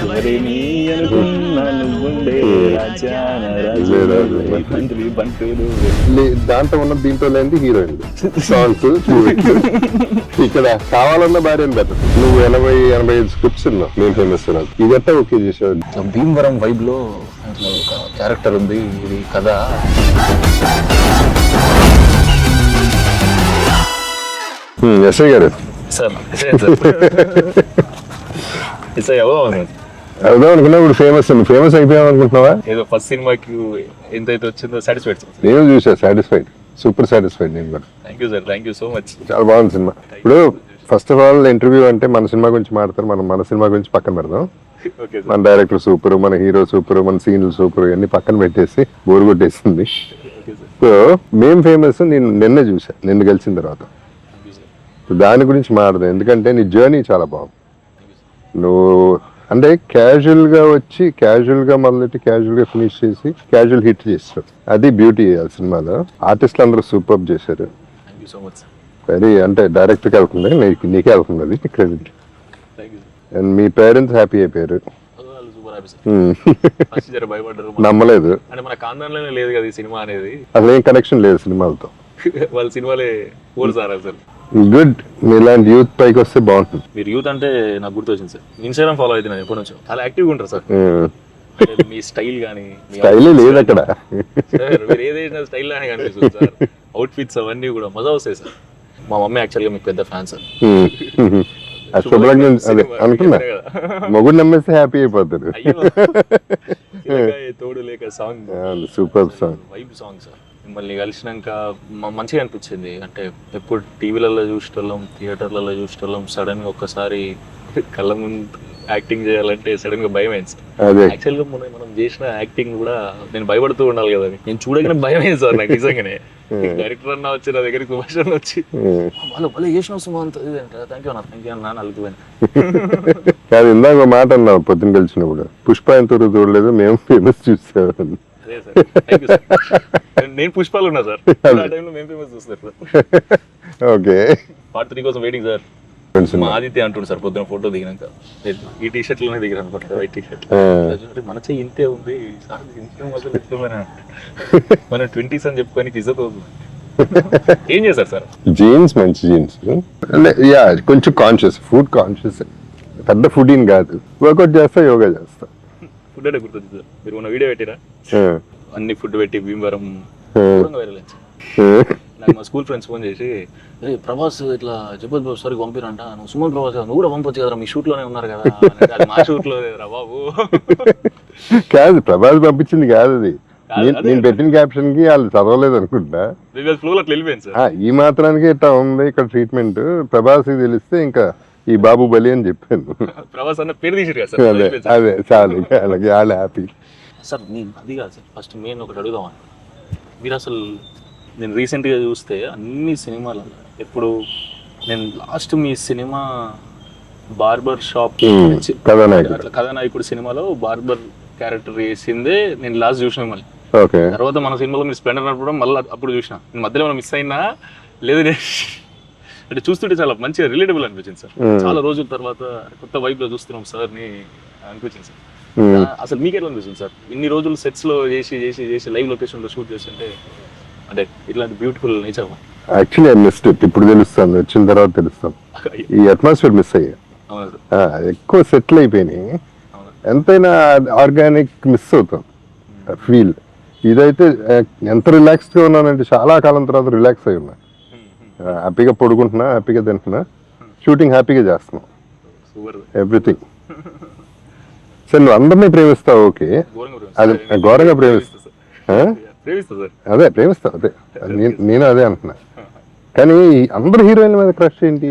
ఎవరేమి అనుకున్నా నువ్వుండే రాజాన రాజు మంత్రి బంటులు. దాంట్లో ఉన్న దీంట్లో లేని హీరోయిన్ సాంగ్స్ ఇక్కడ కావాలన్న భార్యను బెటర్. నువ్వు 80-85 స్క్రిప్ట్స్ ఉన్నావు నేను ఫేమస్ ఇదంతా ఓకే చేసావు. భీమవరం వైబ్ లో ఒక క్యారెక్టర్ ఉంది, ఇది కథ. ఎస్ఐ గారు సార్ అవుదాం అనుకున్నా ఇప్పుడు ఫేమస్ అయిపోయాం అనుకుంటున్నావా? ఏదో ఫస్ట్ సినిమాకి ఎంతైతే వచ్చిందో సాటిస్ఫైడ్. నేను చూసా సాటిస్ఫైడ్, సూపర్ సాటిస్ఫైడ్. నేను కూడా థ్యాంక్ యూ సో మచ్. చాలా బాగుంది సినిమా. ఇప్పుడు ఫస్ట్ ఆఫ్ ఆల్ ఇంటర్వ్యూ అంటే మన సినిమా గురించి మాట్లాడతారు, మనం మన సినిమా గురించి పక్కన పెడదాం. మన డైరెక్టర్ సూపర్, మన హీరో సూపర్, మన సీన్లు సూపర్, ఇవన్నీ పక్కన పెట్టేసి బోర్ కొట్టేసింది. సో మేం ఫేమస్ నేను నిన్నే చూసా, నిన్ను కలిసిన తర్వాత. దాని గురించి మాట్లాడదాం, ఎందుకంటే నీ జర్నీ చాలా బాగుంది. నువ్వు అంటే క్యాజువల్ గా వచ్చి క్యాజువల్ గా మొదలెట్టి క్యాజువల్ గా ఫినిష్ చేసి క్యాజువల్ హిట్ చేస్తారు. అది బ్యూటీ ఆ సినిమాలో. ఆర్టిస్టులు అందరూ సూపర్ చేశారు. వెరీ అంటే డైరెక్టర్ కి వెళ్తుంది, నీకే వెళ్తుంది అది credit. And me parents happy అయిపోయారు. నమ్మలేదు అసలు ఏం కనెక్షన్ లేదు సినిమాలతో. వాళ్ళ సినిమాలే సార్. గుడ్, మీలాంటి యూత్ పైకి వస్తే బాగుంటుంది. మీరు యూత్ అంటే నాకు గుర్తొచ్చింది సార్, ఇన్స్టాగ్రామ్ ఫాలో అవుతున్నాను ఎప్పటి నుంచో. చాలా యాక్టివ్గా ఉంటారు సార్. మీ స్టైల్ కానీ స్టైల్ లేదు అక్కడ, మీరు ఏదైనా స్టైల్ లానే కనిపిస్తుంది సార్. అవుట్ ఫిట్స్ అవన్నీ కూడా మజా వస్తాయి సార్. మా మమ్మీ యాక్చువల్గా మీకు పెద్ద ఫ్యాన్ సార్. అదే అనుకున్నా, మొగుడు నమ్మేస్తే హ్యాపీ అయిపోతారు. తోడు లేక song super song, vibe song sir. మిమ్మల్ని కలిసినాక మంచిగా అనిపించింది. అంటే ఎప్పుడు టీవీలలో చూసేటోళ్ళం, థియేటర్లలో చూసేటోళ్ళం, సడన్ గా ఒక్కసారి కళ్ళ ముందు యాక్టింగ్ చేయాలంటే సడన్ గా భయం అయింది సార్. యాక్చువల్గా మనం చేసిన యాక్టింగ్ కూడా నేను భయపడుతూ ఉండాలి కదా, నేను చూడగానే భయం అయింది సార్ నాకు నిజంగానే. డైరెక్టర్ అన్న వచ్చి నా దగ్గరికి సుభాష్ అన్న వచ్చి వాళ్ళు చేసిన సుమంత్ థ్యాంక్ యూ అన్న అలుగుపోయాను. కాదు ఇందాక మాట అన్నావు పొద్దున్న కలిసినప్పుడు, పుష్ప ఎంత చూడలేదు మేము ఫేమస్ చూసాం. నేను పుష్పాలు ఉన్నా సార్, మేము ఫేమస్ చూస్తారు సార్. ఓకే, పార్ట్ 3 కోసం వెయిటింగ్ సార్. మా ఆదిత్య అంటుండు సార్ పొద్దున ఫోటో దిగినాక, ఈ టీ షర్ట్ లోనే దిగారు అనుకుంటా, వైట్ టీ షర్ట్. మన చెయ్యి ఇంతే ఉంది మనం 20s అని చెప్పుకొని ఇజ్జత్ ఏం చేశారు సార్? జీన్స్, మంచి జీన్స్. యా కొంచెం కాన్షియస్, ఫుడ్ కాన్షియస్. పెద్ద ఫుడ్ ఏం కాదు, వర్కౌట్ చేస్తా, యోగా చేస్తా. ఫుడ్ అంటే గుర్తుంది సార్, మీరు ఉన్న వీడియో పెట్టిరా అన్ని ఫుడ్ పెట్టి భీమవరం వైరల్. నాకు మా స్కూల్ ఫ్రెండ్స్ ఫోన్ చేసి, ప్రభాస్ ఇట్లా జబద్ బాబు సార్ పంపిరంట, నువ్వు సుమన్ ప్రభాస్ నువ్వు కూడా పంపొచ్చు కదా, మీ షూట్ లోనే ఉన్నారు కదా. మా షూట్ లో రా బాబు. కాదు ప్రభాస్ పంపించింది కాదు అది, నేను పెట్టిన క్యాప్షన్ కి వాళ్ళు చదవలేదు అనుకుంటా, ఈ మాత్రానికి ఇట్లా ఉంది ఇక్కడ ట్రీట్మెంట్. ప్రభాస్ కి తెలిస్తే ఇంకా ఈ బాబు బలి అని చెప్పాను. ప్రభాస్ అన్న పేరు తీసారు కదా సార్, అదే చాలు, అలాగే వాళ్ళు హ్యాపీ సార్. నేను అది కాదు సార్, ఫస్ట్ మెయిన్ ఒకటి అడుగుదామని. మీరు అసలు నేను రీసెంట్గా చూస్తే అన్ని సినిమాలలో ఎప్పుడు నేను లాస్ట్ మీ సినిమా బార్బర్ షాప్ కథానాయకుడు సినిమాలో బార్బర్ క్యారెక్టర్ వేసిందే నేను లాస్ట్ చూసిన. మళ్ళీ తర్వాత మన సినిమాలో మీరు స్ప్లెండర్ నడపడం మళ్ళీ అప్పుడు చూసిన. నేను మధ్యలో ఏమైనా మిస్ అయినా లేదు, అంటే చూస్తుంటే చాలా మంచిగా రిలేటబుల్ అనిపించింది సార్. చాలా రోజుల తర్వాత కొత్త వైబ్ లో చూస్తున్నాం సార్ ని అనిపించింది సార్. అసలు మీకు ఎట్లా అనిపిస్తుంది సార్, ఇన్ని రోజులు సెట్స్ లో చేసి చేసి చేసి లైవ్ లొకేషన్ లో షూట్ చేస్తుంటే, అంటే ఇట్లాంటి beautiful nature? Actually I missed it. ఇప్పుడు తెలుస్తాను, వచ్చిన తర్వాత తెలుస్తాను. ఈ అట్మాస్ఫియర్ మిస్ అయ్యా, ఎక్కువ సెటిల్ అయిపోయినాయి. ఎంతైనా ఆర్గానిక్ మిస్ అవుతాం ఫీల్. ఇదైతే ఎంత రిలాక్స్డ్ గా ఉన్నానంటే చాలా కాలం తర్వాత రిలాక్స్ అయి ఉన్నా, హ్యాపీగా పడుకుంటున్నా, హ్యాపీగా తింటున్నా, షూటింగ్ హ్యాపీగా చేస్తున్నాం, ఎవ్రీథింగ్. సరే నువ్వు అందరినీ ప్రేమిస్తావు, ఓకే, అది ఘోరంగా ప్రేమిస్తా, అదే ప్రేమిస్తావు, అదే నేను అదే అంటున్నా. కానీ అందరు హీరోయిన్ల మీద క్రష్ ఏంటి?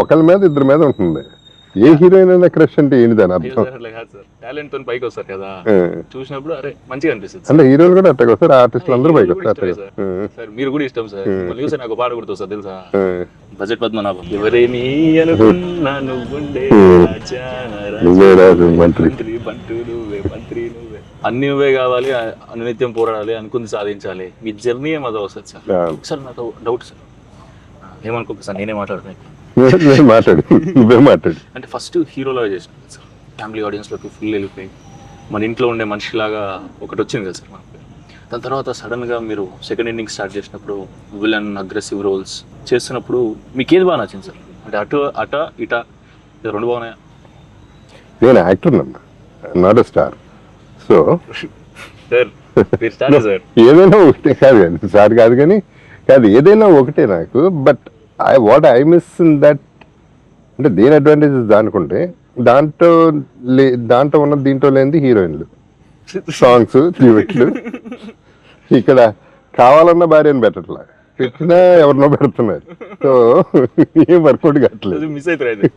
ఒకళ్ళ మీద ఇద్దరి మీద ఉంటుంది. ఏ హీరోయిన్ అయినా క్రష్ అంటే ఏంటి దాని అర్థం? చూసినప్పుడు అరే మంచిగా అనిపిస్తుంది. అంటే హీరోలు కూడా అట్టగా వస్తారు, ఆర్టిస్టులు అందరూ పైకి వస్తారు. మీరు కూడా ఇష్టం సార్, చూస్తే నాకు పాట గుర్తు సార్ తెలుసా, బడ్జెట్ పద్మనాభం. ఎవరేమి అనుకున్నా నువ్వుండే మంత్రి అన్ని నువ్వే కావాలి, అనునిత్యం పోరాడాలి, అనుకుంది సాధించాలి, మీ జర్నీ ఏమదో వస్తుంది సార్. సార్ నాకు డౌట్ సార్, ఏమనుకోక సార్ నేనే మాట్లాడుతున్నాను. మాట్లాడు, నువ్వే మాట్లాడు. అంటే ఫస్ట్ హీరోలో చేసిన సార్, ఫ్యామిలీ ఆడియన్స్లోకి ఫుల్ వెళ్ళిపోయి మన ఇంట్లో ఉండే మనిషిలాగా ఒకటి వచ్చింది కదా సార్ మనకి. దాని తర్వాత సడన్గా మీరు సెకండ్ ఇన్నింగ్ స్టార్ట్ చేసినప్పుడు విలన్ అగ్రెసివ్ రోల్స్ చేస్తున్నప్పుడు మీకు ఏది బాగా నచ్చింది సార్? అంటే అట ఇట రెండు బాగున్నాయా? నేను యాక్టర్ అన్నా, not a star. So sir మీరు స్టార్ సార్. ఏదైనా ఒకటే కాదు కానీ సార్ కాదు కానీ కాదు, ఏదైనా ఒకటే నాకు. But what I miss in that అంటే దేని అడ్వాంటేజెస్ దానికుంటే దాంట్లో ఉన్న దీంట్లో లేనిది హీరోయిన్లు, సాంగ్స్, డ్యూయెట్లు. ఇక్కడ కావాలన్న భార్యను పెట్టట్లా, పెట్టినా ఎవరినో పెడుతున్నారు. సో ఏం వర్కౌట్ కావట్లేదు మిస్ అవుతారు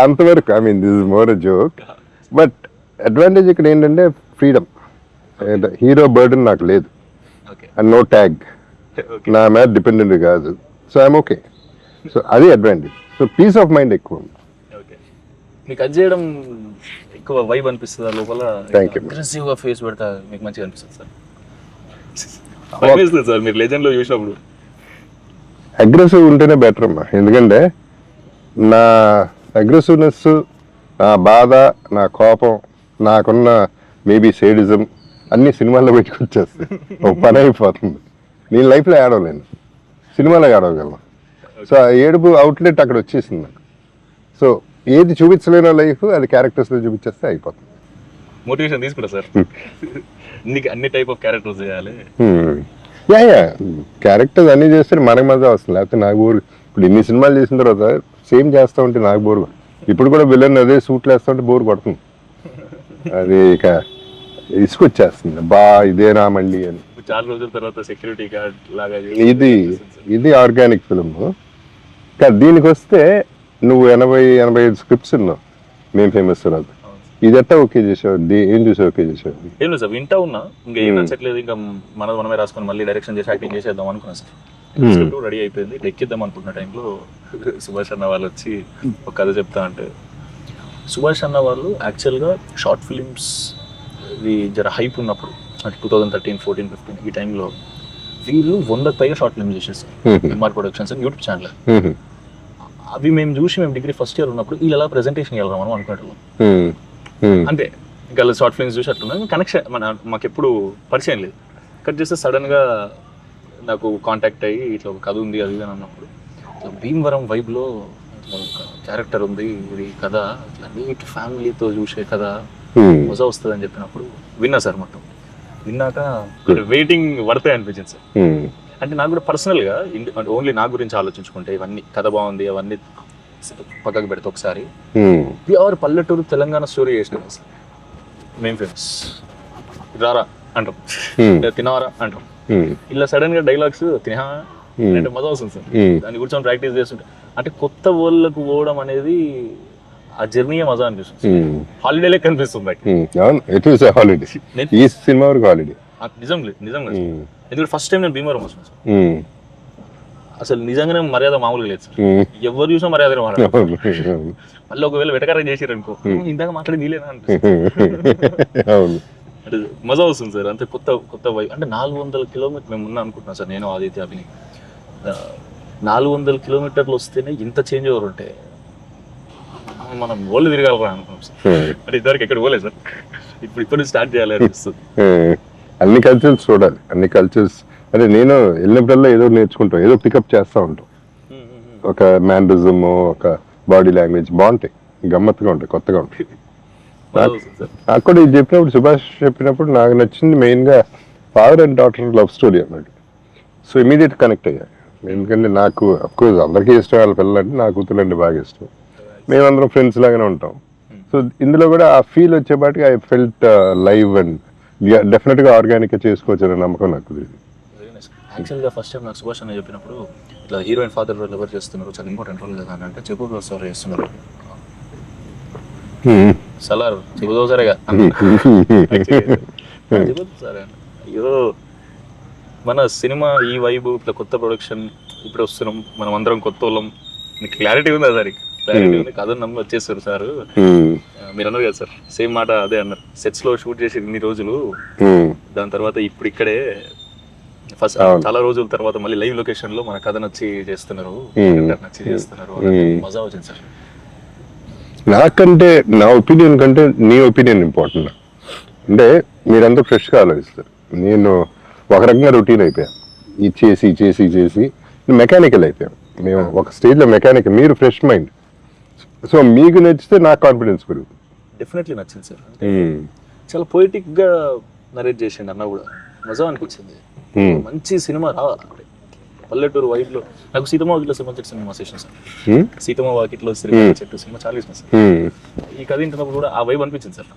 అంతవరకు. I mean this is more a joke. But advantage ఇక్కడ ఏంటంటే ఫ్రీడమ్. హీరో బర్డన్ నాకు లేదు, అండ్ నో ట్యాగ్, నా మీద డిపెండెంట్ కాదు. So I'm okay. సో అది advantage. So peace of mind ఎక్కువ ఉంది. మీకు అది చేయడం ఎక్కువ వైబ్ అనిపిస్తుందా లోపల? Thank you. అగ్రెసివ్గా ఫేస్ పెడతా మీకు మంచిగా అనిపిస్తుంది సార్? సార్ మీరు లెజెండ్లో చూసినప్పుడు అగ్రెసివ్ ఉంటేనే బెటర్ అమ్మా. ఎందుకంటే నా అగ్రెసివ్నెస్, నా బాధ, నా కోపం, నాకున్న మేబీ సేడిజం అన్ని సినిమాల్లో పెట్టుకొచ్చేస్తాయి. ఒక పని అయిపోతుంది. నేను లైఫ్లో ఏడవలేను, సినిమాలో ఏడవగలను. సో ఆ ఏడుపు అవుట్లెట్ అక్కడ వచ్చేసింది నాకు. సో ఏది చూపించలేనో లైఫ్ అది క్యారెక్టర్స్లో చూపించేస్తే అయిపోతుంది. మోటివేషన్ తీసుకుంటా సార్. నీకు అన్ని టైప్ ఆఫ్ క్యారెక్టర్స్ చేయాలి. యా క్యారెక్టర్స్ అన్ని చేస్తే మనకు మజా వస్తుంది. లేకపోతే నాకు బోర్. ఇప్పుడు ఇన్ని సినిమాలు చేసిన తర్వాత సేమ్ చేస్తూ ఉంటే నాకు బోర్. ఇప్పుడు కూడా విలన్ అదే సూట్లు వేస్తూ ఉంటే బోర్ కొడుతుంది. అది ఇక ఇసుకొచ్చేస్తుంది, ఇదేనా మళ్ళీ అని. చాలా రోజుల తర్వాత సెక్యూరిటీ గార్డ్ లాగా ఇది ఆర్గానిక్ ఫిల్మ్. కానీ దీనికి వస్తే నువ్వు 80-85 స్క్రిప్ట్స్ ఉన్నావు మేము ఫేమస్ తర్వాత. ఇది ఎట్టా ఓకే చేసావు? ఏం చూసి ఓకే చేసావు? ఏం లేదు సార్, వింటా ఉన్నా. ఇంకా ఏం నచ్చట్లేదు, ఇంకా మనమే రాసుకొని మళ్ళీ డైరెక్షన్ చేసి యాక్టింగ్ చేసేద్దాం అనుకున్నా సార్. స్క్రిప్ట్ రెడీ అయిపోయింది, ఎక్కిద్దాం అనుకుంటున్న టైంలో సుభాష్ అన్న వాళ్ళు వచ్చి ఒక కథ చెప్తా అంటే. సుభాష్ అన్న వాళ్ళు యాక్చువల్గా షార్ట్ ఫిలిమ్స్ జర హైప్ ఉన్నప్పుడు అంటే 2013, 14, 15 ఈ టైంలో వీళ్ళు 100కి పైగా షార్ట్ ఫిల్మ్స్ చేసేస్తారు. ఎంఆర్ ప్రొడక్షన్స్ అని యూట్యూబ్ ఛానల్. అవి మేము చూసి మేము డిగ్రీ ఫస్ట్ ఇయర్ ఉన్నప్పుడు వీళ్ళు ఎలా ప్రెజెంటేషన్ వెళ్ళాం మనం అనుకునేటోళ్ళం. అంతే, ఇంకా షార్ట్ ఫిల్మ్స్ చూసి అట్లున్నాం. కనెక్షన్ మాకు ఎప్పుడు పరిచయం లేదు. కట్ చేస్తే సడన్గా నాకు కాంటాక్ట్ అయ్యి ఇట్లా ఒక కథ ఉంది అది అని అన్నప్పుడు, భీమవరం వైబ్లో క్యారెక్టర్ ఉంది, ఇది కథ ఇట్లా నీట్ ఫ్యామిలీతో చూసే కథ మజా వస్తుంది అని చెప్పినప్పుడు విన్నా సార్. మొత్తం విన్నాక వెయిటింగ్ పడతాయి అనిపించింది సార్. అంటే నాకు కూడా పర్సనల్గా ఓన్లీ నా గురించి ఆలోచించుకుంటే ఇవన్నీ కథ బాగుంది అవన్నీ పక్కకు పెడితే ఒకసారి ప్యూర్ పల్లెటూరు తెలంగాణ స్టోరీ చేసినాం సార్. మేము ఫేమస్ రారా అంటాం, తినవరా అంటాం. ఇలా సడన్ గా డైలాగ్స్ తినా అంటే మజా వస్తుంది సార్. దాన్ని కూర్చొని ప్రాక్టీస్ చేస్తుంటే అంటే కొత్త వరల్డ్కు పోవడం అనేది ఆ జర్నీ మజా అనిపిస్తుంది. హాలిడే లెక్క అనిపిస్తుంది. నిజంగా ఎందుకంటే ఫస్ట్ టైం నేను భీమవరం వస్తున్నాను సార్. అసలు నిజంగానే మర్యాద మామూలుగా లేదు సార్. ఎవరు చూసినా మర్యాద మళ్ళీ ఒకవేళ వెటకారం చేసారు అనుకో, ఇందాక మాట్లాడి నీలేనా అనిపిస్తుంది. అంటే మజా వస్తుంది సార్. అంతే కొత్త వైపు. అంటే 400 కిలోమీటర్ మేము ఉన్నా అనుకుంటున్నాం సార్, నేను ఆదిత్య అభిని. 400 కిలోమీటర్లు వస్తేనే ఇంత చేంజ్ ఓవర్ ఉంటే మనం ఓళ్ళు తిరగాలరా అనుకున్నాం సార్. అంటే ఇద్దరికి ఎక్కడ పోలేదు సార్. ఇప్పుడు స్టార్ట్ చేయాలి అనిపిస్తుంది. అన్ని కల్చర్స్ చూడాలి, అన్ని కల్చర్స్. అంటే నేను వెళ్ళినప్పుడల్లా ఏదో నేర్చుకుంటాం, ఏదో పికప్ చేస్తూ ఉంటాం. ఒక మ్యానరిజం, ఒక బాడీ లాంగ్వేజ్ బాగుంటాయి, గమ్మత్తుగా ఉంటాయి, కొత్తగా ఉంటాయి. అక్కడ ఇది చెప్పినప్పుడు, సుభాష్ చెప్పినప్పుడు నాకు నచ్చింది మెయిన్గా father and daughter love story అన్నాడు. సో ఇమీడియట్ కనెక్ట్ అయ్యా. ఎందుకంటే నాకు అఫ్కోర్స్ అందరికీ ఇష్టం వాళ్ళ పిల్లలంటే, నా కూతురంటే బాగా ఇష్టం. మేమందరం ఫ్రెండ్స్ లాగానే ఉంటాం. సో ఇందులో కూడా ఆ ఫీల్ వచ్చేపాటికి ఐ ఫెల్ట్ లైవ్ అండ్ డెఫినెట్గా ఆర్గానిక్గా చేసుకోవచ్చు అనే నమ్మకం నాకు. యాక్చువల్గా ఫస్ట్ టైం నాకు సుభాష్ అన్న చెప్పినప్పుడు ఇట్లా హీరోయిన్ ఫాదర్ రోల్ ఎవరు చేస్తున్నారు, చాలా ఇంపార్టెంట్ రోల్ కదా అని అంటే చెప్పుకో సార్ చేస్తున్నారు. సలార్ చెబుదో సరేగా సరే అయ్యో మన సినిమా ఈ వైబు ఇట్లా కొత్త ప్రొడక్షన్ ఇప్పుడు వస్తున్నాం, మనం అందరం కొత్త వాళ్ళం. మీకు క్లారిటీ ఉందా సార్? క్లారిటీ ఉంది. కథ నమ్మి వచ్చేస్తారు సార్. మీరు అన్నారు కదా సార్, సేమ్ మాట అదే అన్నారు. సెట్స్ లో షూట్ చేసి ఇన్ని రోజులు, దాని తర్వాత ఇప్పుడు ఇక్కడే ఫస్ట్ చాలా రోజుల తర్వాత మళ్ళీ లైవ్ లొకేషన్ లో మన కథ నచ్చి చేస్తున్నారు, నచ్చి చేస్తున్నారు. మజా వచ్చింది సార్. నాకంటే నా ఒపీనియన్ కంటే నీ ఒపీనియన్ ఇంపార్టెంట్. అంటే మీరంతా ఫ్రెష్గా ఆలోచిస్తారు, నేను ఒక రకంగా రొటీన్ అయిపోయాను. ఇది చేసి చేసి చేసి మెకానికల్ అయిపోయాం. మేము ఒక స్టేజ్లో మెకానికల్, మీరు ఫ్రెష్ మైండ్. సో మీకు నచ్చితే నాకు కాన్ఫిడెన్స్ పెరుగుతుంది. డెఫినెట్లీ నచ్చింది సార్. చాలా పొయిటిక్గా నరేట్ చేసిండు అన్న కూడా, మజా అనిపించింది. మంచి సినిమా పల్లెటూరు వైబ్లో. నాకు సీతమ్మ వాకిట్లో సినిమా చెట్టు సినిమా చేసిన సార్. సీతమ్మ వాకిట్లో సినిమా చెట్టు సినిమా చాలా ఇష్టం సార్. ఈ కథ వింటున్నప్పుడు కూడా ఆ వైబ్ అనిపించింది సార్.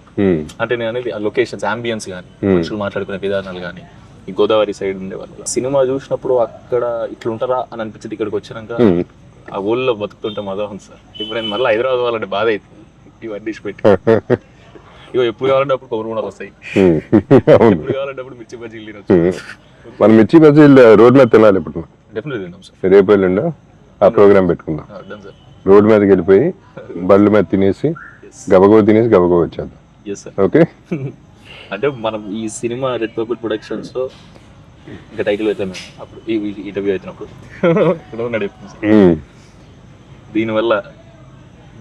అంటే నేను అనేది ఆ లొకేషన్స్, అంబియన్స్ కానీ, మనుషులు మాట్లాడుకునే విధానాలు కానీ, ఈ గోదావరి సైడ్ ఉండే వాళ్ళు సినిమా చూసినప్పుడు అక్కడ ఇట్లుంటారా అని అనిపించింది. ఇక్కడికి వచ్చినాక ఆ ఊళ్ళో బతుకుతుంటే మజా ఉంది సార్. ఇప్పుడు నేను మళ్ళీ హైదరాబాద్ వాళ్ళంటే బాధ అవుతుంది. ఇవన్నీ పెట్టి ఇగో ఎప్పుడు కావాలంటే అప్పుడు కొబ్బరి కూడా వస్తాయి, ఎప్పుడు కావాలంటే అప్పుడు మిర్చి బజ్జీలు తినొచ్చు. మనం మిర్చి బజ్జీలు రోడ్ మీద తినాలి ఇప్పుడు. డెఫినెట్లీ తిన్నాం సార్. రేపు వెళ్ళిండో ఆ ప్రోగ్రామ్ పెట్టుకుందాం. రోడ్ మీదకి వెళ్ళిపోయి బళ్ళు మీద తినేసి గబగబ తినేసి గబగబ వచ్చేద్దాం. ఓకే. అంటే మనం ఈ సినిమా రెడ్ పర్పుల్ ప్రొడక్షన్స్ లో ఇంకా టైటిల్ అయితే మేము అప్పుడు ఈ ఇంటర్వ్యూ అవుతున్నప్పుడు దీనివల్ల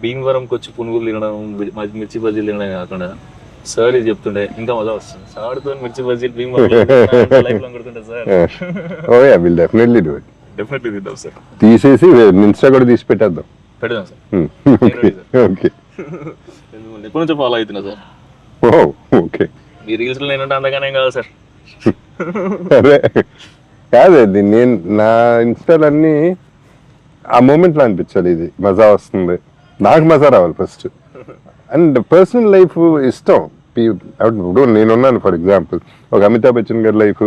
భీమవరంకి వచ్చి పునుగులు తినడం, మిర్చి బజ్జీలు తినడం కాకుండా సార్ ఇది చెప్తుండే ఇంకా మజా వస్తుంది. సార్తో మిర్చి బజ్జీలు భీమవరం కొడుతుంటే sir. Oh yeah, will definitely do it. Definitely తిందాం సార్. తీసేసి ఇన్స్టా కూడా తీసి పెట్టేద్దాం. పెడదాం సార్. ఓకే. ఎప్పటి నుంచో ఫాలో అవుతున్నా సార్. ఓ ఓకే. మీ రీల్స్ లో నేనంటే అంతగానే కాదు సార్. అదే కాదు, నేను నా ఇన్స్టాలన్నీ ఆ మూమెంట్లో అనిపించాలి, ఇది మజా వస్తుంది, నాకు మజా రావాలి ఫస్ట్. అండ్ పర్సనల్ లైఫ్ ఇష్టం. ఇప్పుడు నేనున్నాను ఫర్ ఎగ్జాంపుల్, ఒక అమితాబ్ బచ్చన్ గారి లైఫ్,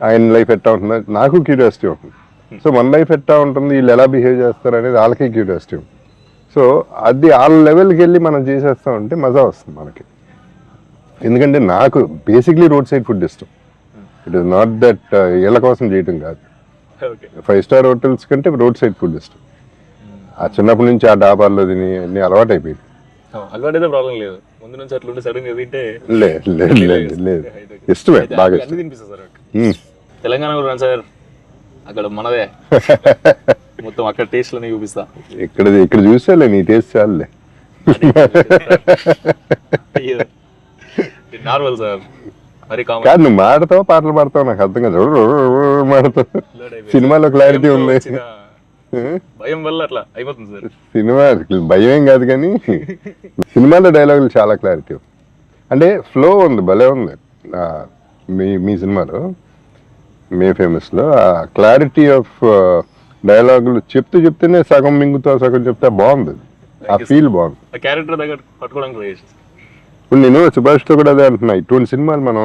ఆయన లైఫ్ ఎట్టా ఉంటుందో నాకు క్యూరియాసిటీ ఉంటుంది. సో మన లైఫ్ ఎట్టా ఉంటుంది, వీళ్ళు ఎలా బిహేవ్ చేస్తారు అనేది వాళ్ళకి క్యూరియాసిటీ ఉంటుంది. సో అది వాళ్ళ లెవెల్కి వెళ్ళి మనం చేసేస్తామంటే మజా వస్తుంది మనకి. ఎందుకంటే నాకు బేసిక్లీ రోడ్ సైడ్ ఫుడ్ ఇష్టం. ఇట్ ఈస్ నాట్ దట్ ఇళ్ళ కోసం చేయటం కాదు. 5 స్టార్ హోటల్స్ కంటే రోడ్ సైడ్ ఫుడ్ ఇష్టం. ఆ చిన్నప్పటి నుంచి ఆ డాబాల్లో తిని అన్ని అలవాటు అయిపోయింది. అలవాటైతే ప్రాబ్లం లేదు, ముందు నుంచి అట్లుంటే సడన్ గా తింటే లేదు ఇష్టమే, బాగా ఇష్టం. తినిపిస్తా సార్. తెలంగాణ కూడా సార్, అక్కడ మనదే మొత్తం అక్కడ టేస్ట్ లోనే చూపిస్తా. ఇక్కడ చూసేలే, నీ టేస్ట్ చాలులే. నార్మల్ సార్, మరి కాదు నువ్వు మాడతావు, పాటలు పాడతావు, నాకు అర్థం కాదు. మాడతావు, సినిమాలో క్లారిటీ ఉంది. భయం వల్ల అట్లా అయిపోతుంది సార్. సినిమా భయం ఏం కాదు కానీ సినిమాలో డైలాగులు చాలా క్లారిటీ, అంటే ఫ్లో ఉంది, భలే ఉంది. మీ సినిమాలో మే ఫేమస్లో ఆ క్లారిటీ ఆఫ్ డైలాగులు చెప్తేనే సగం మింగుతా సగం చెప్తే బాగుంది. ఆ ఫీల్ బాగుంది. క్యారెక్టర్ దగ్గర పట్టుకోవడానికి ట్రై చేసి. ఇప్పుడు నేను సుభాష్తో కూడా అదే అంటున్నా, ఇటువంటి సినిమాలు మనం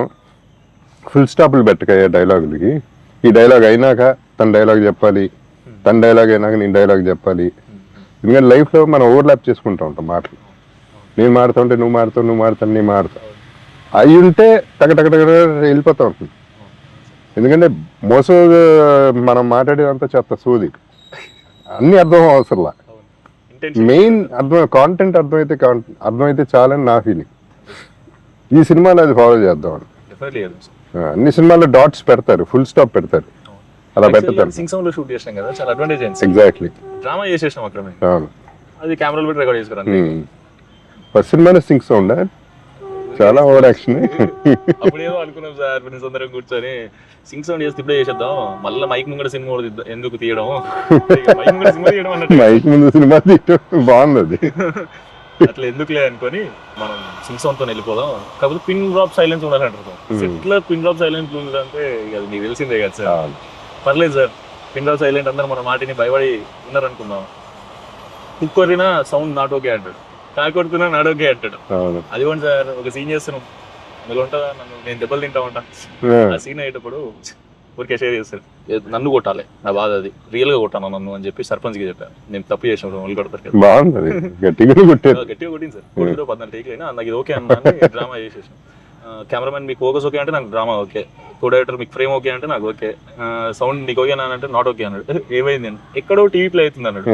ఫుల్ స్టాప్లు పెట్టక డైలాగులకి. ఈ డైలాగ్ అయినాక తన డైలాగ్ చెప్పాలి, తన డైలాగ్ అయినాక నేను డైలాగ్ చెప్పాలి. ఎందుకంటే లైఫ్లో మనం ఓవర్లాప్ చేసుకుంటూ ఉంటాం మాటలు. నేను మాడుతూ ఉంటే నువ్వు మాడుతావు, నువ్వు మాడుతాను నేను మాడుతావు. అవి ఉంటే టక వెళ్ళిపోతూ ఉంటుంది. ఎందుకంటే మనం మాట్లాడేదంతా చెత్త సోది, అన్నీ అర్థం అవసరంలా. మెయిన్ కాంటెంట్ అర్థమైతే చాలని నా ఫీలింగ్. ఈ సినిమాలో అది ఫాలో చేద్దాం. అన్ని సినిమాల్లో డాట్స్ పెడతారు, ఫుల్ స్టాప్ పెడతారు, అలా పెడతారు. సింగ్సౌండ్ లో షూట్ చేసాం కదా, చాలా అడ్వాంటేజ్ అయింది. ఎగ్జాక్ట్లీ. డ్రామా చేసేసాం అక్కడ, అది కెమెరాలో పెట్టి రికార్డ్ చేసుకున్నాను. ఫస్ట్ సినిమాలో సింగ్ సౌండ్ చాలా ఓవర్ యాక్షన్. అప్పుడు ఏదో అనుకున్నాం సార్, ఫ్రెండ్స్ అందరం కూర్చొని సింగ్ సౌండ్ చేస్తే ఇప్పుడే చేసేద్దాం, మళ్ళీ మైక్ ముందు సినిమా ఎందుకు తీయడం, మైక్ ముందు సినిమా తీయడం బాగుంది. అట్లా ఎందుకులే అనుకొని మనం సింగ్ సౌండ్ తో వెళ్ళిపోదాం. కాకపోతే పిన్ డ్రాప్ సైలెన్స్ ఉండాలంటారు. ఇట్లా పిన్ డ్రాప్ సైలెన్స్ ఉందంటే అది మీకు తెలిసిందే కదా సార్. పర్లేదు సార్, పిన్ డ్రాప్ సైలెంట్ అందరూ మన మాటిని భయపడి ఉన్నారనుకుందాం. కుక్కరినా సౌండ్ నాట్ ఓకే అంటాడు, కాకొడుతున్నా నాట్ ఓకే అంటాడు. అది కూడా సార్ ఒక సీన్ చేస్తున్నాం, అందులో ఉంటుందా నన్ను నేను దెబ్బలు తింటా ఉంటా. ఆ సీన్ అయ్యేటప్పుడు ఊరికే షేర్ చేస్తారు, నన్ను కొట్టాలి, నా బాధ అది, రియల్ గా కొట్టాను నన్ను అని చెప్పి సర్పంచ్ కి చెప్పాను. నేను తప్పు చేసినప్పుడు వాళ్ళు కొడతారు కదా, బాగుంది, గట్టిగా కొట్టింది సార్. 14 టేక్ అయినా నాకు ఇది ఓకే అన్నా, డ్రామా చేసేసాను. కెమెరామెన్ మీకు ఫోకస్ ఓకే అంటే నాకు డ్రామా ఓకే, కో డైరెక్టర్ మీకు ఫ్రేమ్ ఓకే అంటే నాకు ఓకే, సౌండ్ నీకు ఓకే అంటే నాట్ ఓకే అన్నాడు. ఏమైంది అని, ఎక్కడో టీవీ ప్లే అవుతుంది అన్నాడు.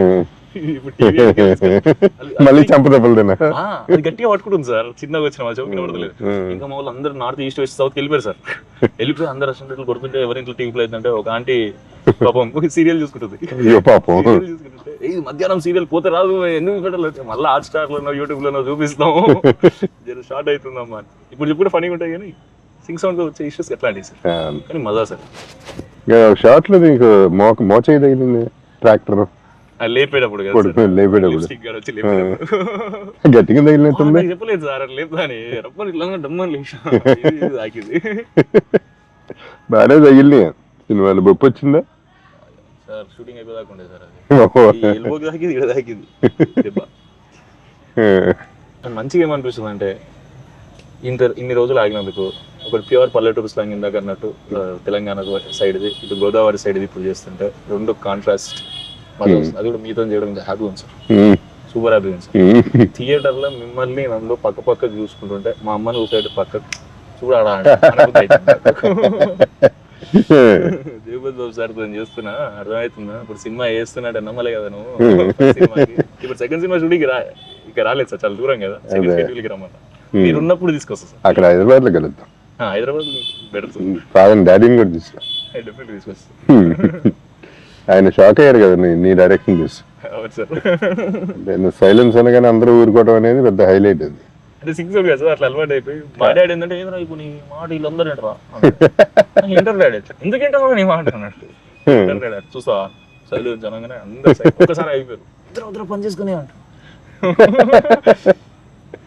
మళ్ళీ చంపదెబ్బలు అది గట్టిగా పట్టుకుంటుంది సార్, చిన్నగా వచ్చిన మా చౌకి పడతలేదు. ఇంకా మా వాళ్ళు అందరూ నార్త్ ఈస్ట్ వెస్ట్ సౌత్ వెళ్ళిపోయారు సార్. వెళ్ళిపోయి అందరు రెస్టారెంట్లు కొడుతుంటే ఎవరి ఇంట్లో టీవీ ప్లే అవుతుందంటే ఒక ఆంటీ పాపం సీరియల్ చూసుకుంటుంది. ఏ ఇది మధ్యాహ్నం సీరియల్ పోతే రాదు ఎందుకు పెట్టలేదు, మళ్ళీ హాట్ స్టార్లోనో యూట్యూబ్లోనో చూపిస్తాం, జర షార్ట్ అవుతుందమ్మా. ఇప్పుడు చెప్పుడు ఫనీగా ఉంటాయి కానీ సింగ్ సౌండ్ వచ్చే ఇష్యూస్ ఎట్లాంటివి సార్, కానీ మజా సార్. షార్ట్ లో నీకు మోచేయి తగిలింది ట్రాక్టర్ లేపేటప్పుడు లేపేటప్పుడు వచ్చి లేపేటప్పుడు గట్టిగా తగిలినట్టుంది. నాకు చెప్పలేదు సార్ అట్లా లేపుతాని రప్పని ఇట్లా డమ్మని లేచా తాకింది. బాగానే తగిలినాయి సినిమాలు. బొప్పు వచ్చిందా సార్? షూటింగ్ అయిపోదాకా ఉండే సార్, అది ఎల్బోకి తాకింది, ఇక్కడ తాకింది దెబ్బ. మంచిగా ఏమనిపిస్తుంది అంటే ఇన్ని రోజులు ఆగినందుకు ఒకటి ప్యూర్ పల్లెటూరు స్లాంగ్ ఇందాక అన్నట్టు తెలంగాణ సైడ్ది, ఇటు గోదావరి సైడ్ది ఇప్పుడు చేస్తుంటే రెండు కాంట్రాస్ట్ అది కూడా మీతో చేయడం హ్యాపీ ఉంది సార్, సూపర్ హ్యాపీ ఉంది సార్. థియేటర్ లో మిమ్మల్ని నన్ను పక్క చూసుకుంటుంటే మా అమ్మని చూసాడు పక్క చూడాడా జగపతి బాబు సార్ తో చేస్తున్నా అర్థమవుతుందా, ఇప్పుడు సినిమా వేస్తున్నాడు నమ్మలే కదా నువ్వు సినిమాకి. ఇప్పుడు సెకండ్ సినిమా షూటింగ్ ఇక రాలేదు సార్, చాలా దూరం కదా, సెకండ్ షెడ్యూల్కి రమ్మన్నా. మీరు ఉన్నప్పుడు తీసుకొస్తా సార్, అక్కడ హైదరాబాద్ లో కలుద్దాం. హైదరాబాద్ పెడుతుంది ఫాదర్ డాడీని కూడా తీసుకురా, డెఫినెట్ తీసుకొస్తా. ఆయన షాక్ అయ్యారు కదా నీ డైరెక్షన్ చూసి. అవును సార్, నేను సైలెన్స్ అనగానే అందరూ ఊరుకోవడం అనేది పెద్ద హైలైట్ అది. అంటే సిక్స్ కదా సార్, అట్లా అలవాటు అయిపోయి మా డాడీ ఏంటంటే ఏదో ఇప్పుడు నీ మాట వీళ్ళందరూ ఏంటరా ఇంటర్ డాడీ ఎందుకు ఏంటో నీ మాట అన్నట్టు ఇంటర్ డాడీ చూసా చదువు జనంగానే అందరూ ఒక్కసారి అయిపోయారు, ఇద్దరు పని చేసుకునే అంట.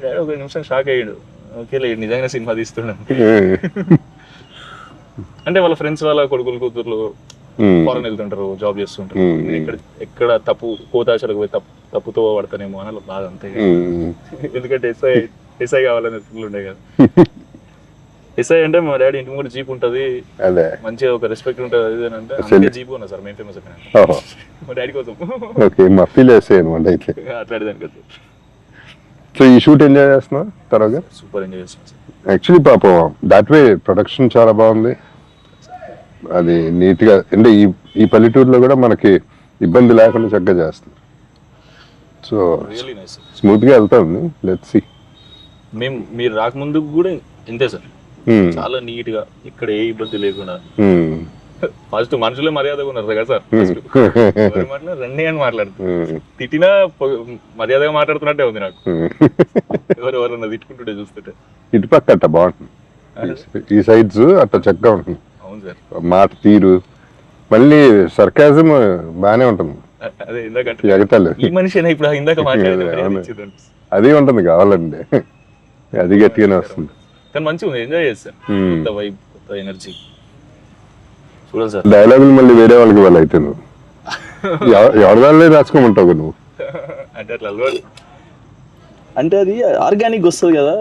డాడీ ఒక నిమిషం షాక్ అయ్యాడు, ఓకేలే నిజంగా సినిమా తీస్తున్నాను. అంటే వాళ్ళ ఫ్రెండ్స్ వాళ్ళ కొడుకులు కూతుర్లు ఫారెన్ వెళ్తుంటారు, జాబ్ చేస్తుంటారు, ఎక్కడ తప్పు కోతాశలకు పోయి తప్పుతో పడతానేమో అని బాధ అంతే. ఎందుకంటే ఎస్ఐ కావాలనే ఉండే కదా. ఎస్ఐ అంటే మా డాడీ ఇంటి ముందు జీప్ ఉంటది, మంచిగా ఒక రెస్పెక్ట్ ఉంటది, అది అంటే అందుకే జీప్ ఉన్నా సార్ మేము ఫేమస్ అయిపోయినా మా డాడీ కోసం. అట్లాంటిదాని కదా. సో ఈ షూట్ ఎంజాయ్ చేస్తున్నా తర్వాత సూపర్ ఎంజాయ్ చేస్తున్నాం సార్. యాక్చువల్లీ పాపం దాట్ వే ప్రొడక్షన్ చాలా బాగుంది, అది నీట్ గా. అంటే ఈ పల్లెటూరులో కూడా మనకి ఇబ్బంది లేకుండా చక్కగా చేస్తుంది. సో స్మూత్ గా వెళ్తా ఉంది. Let's see. మీరు రాకముందు కూడా ఇంతే సార్, చాలా నీట్ గా ఇక్కడ ఏ ఇబ్బంది లేకుండా. ఫస్ట్ మనుషులే మర్యాదగా ఉన్నారు కదా సార్, ఫస్ట్ రండి అని మాట్లాడుతున్నారు, తిట్టినా మర్యాదగా మాట్లాడుతున్నట్టే ఉంది నాకు. ఎవరెవరన్నా తిట్టుకుంటుంటే చూస్తుంటే ఇటుపక్క అట్ట బాగుంటుంది, ఈ సైడ్స్ అట్ట చక్కగా ఉంటుంది. అవును సార్, మాట తీరు మళ్ళీ సర్కాజం బానే ఉంటుంది. అదే ఇందాక ఎగతాలు ఈ మనిషి ఇప్పుడు ఇందాక మాట్లాడేది అది ఉంటుంది కావాలండి, అది గట్టిగానే వస్తుంది. కానీ మంచిగా ఉంది, ఎంజాయ్ చేస్తాను. కొత్త వైబ్, కొత్త ఎనర్జీ చూడాలి సార్. డైలాగులు మళ్ళీ వేరే వాళ్ళకి వాళ్ళు అయితే నువ్వు ఎవరిదాళ్ళే రాసుకోమంటావు నువ్వు. అంటే అట్లా అలవాటు, అంటే అది ఆర్గానిక్ వస్తుంది కదా.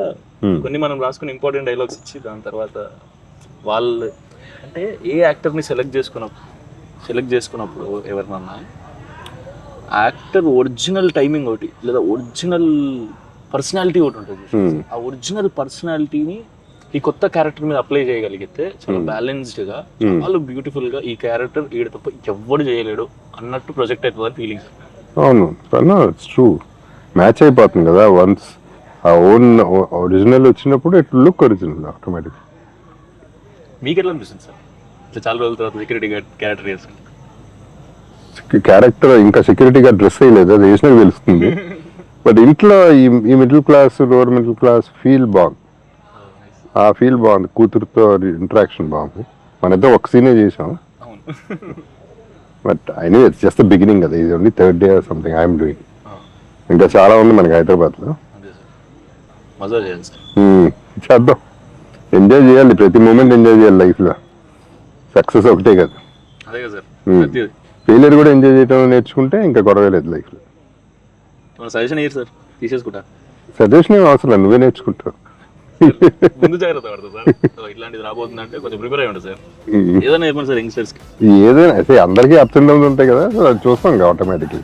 కొన్ని మనం రాసుకుని ఇంపార్టెంట్ డైలాగ్స్ ఇచ్చి దాని తర్వాత వాళ్ళు అంటే ఏ యాక్టర్ని సెలెక్ట్ చేసుకున్నప్పుడు ఎవరినన్నా యాక్టర్ ఒరిజినల్ టైమింగ్ ఒకటి లేదా ఒరిజినల్ పర్సనాలిటీ ఒకటి ఉంటుంది. ఆ ఒరిజినల్ పర్సనాలిటీని ఈ కొత్త క్యారెక్టర్ మీద అప్లై చేయగలిగితే చాలా బ్యాలెన్స్డ్ గా, చాలా బ్యూటిఫుల్ గా ఈ క్యారెక్టర్ ఈడ తప్ప ఎవరు చేయలేడు అన్నట్టు ప్రొజెక్ట్ అవుతుంది ఫీలింగ్. అవును, ఇట్స్ ట్రూ, మ్యాచ్ అయిపోతుంది కదా. వన్స్ ఆ ఓన్ ఒరిజినల్ వచ్చినప్పుడు ఇట్ లుక్ ఒరిజినల్ ఆటోమేటిక్. మీకు ఎట్లా అనిపిస్తుంది సార్ ఇట్లా చాలా రోజుల తర్వాత సెక్యూరిటీ గార్డ్ క్యారెక్టర్ చేస్తుంది? క్యారెక్టర్ ఇంకా సెక్యూరిటీ గార్డ్ డ్రెస్ అయ్యలేదు, అది వేసినా తెలుస్తుంది. బట్ ఇంట్లో ఈ middle class, lower middle class feel బాగుంది, ఆ ఫీల్ బాగుంది. కూతురుతో ఇంటరాక్షన్ బాగుంది. మన ఇద్దరు ఒక సీనే చేసాం, but I know it's just the beginning కదా. ఇది only third day or something I'm doing. ఇంకా చాలా ఉంది మనకి హైదరాబాద్లో. మజా చేయాలి సార్, చేద్దాం, ఎంజాయ్ చేయాలి, ప్రతి మూమెంట్ ఎంజాయ్ చేయాలి లైఫ్లో. సక్సెస్ ఒకటే కదా, అదే కదా సార్. ఫెయిలియర్ కూడా ఎంజాయ్ చేయడం నేర్చుకుంటే ఇంకా గొడవ లేదు లైఫ్లో. సజెషన్ ఇయ్యారు సార్, తీసేసుకుంటా. సజెషన్ ఏం అవసరం లేదు, నువ్వే నేర్చుకుంటావు. ముందు జాగ్రత్త పడతా సార్, ఇట్లాంటిది రాబోతుందంటే కొంచెం ప్రిపేర్ అయ్యి ఉంటుంది సార్. ఏదైనా చెప్పండి సార్ యంగ్స్టర్స్కి. ఏదైనా అయితే అందరికీ అప్స్ అండ్ డౌన్స్ ఉంటాయి కదా, అది చూస్తాం ఆటోమేటిక్లీ.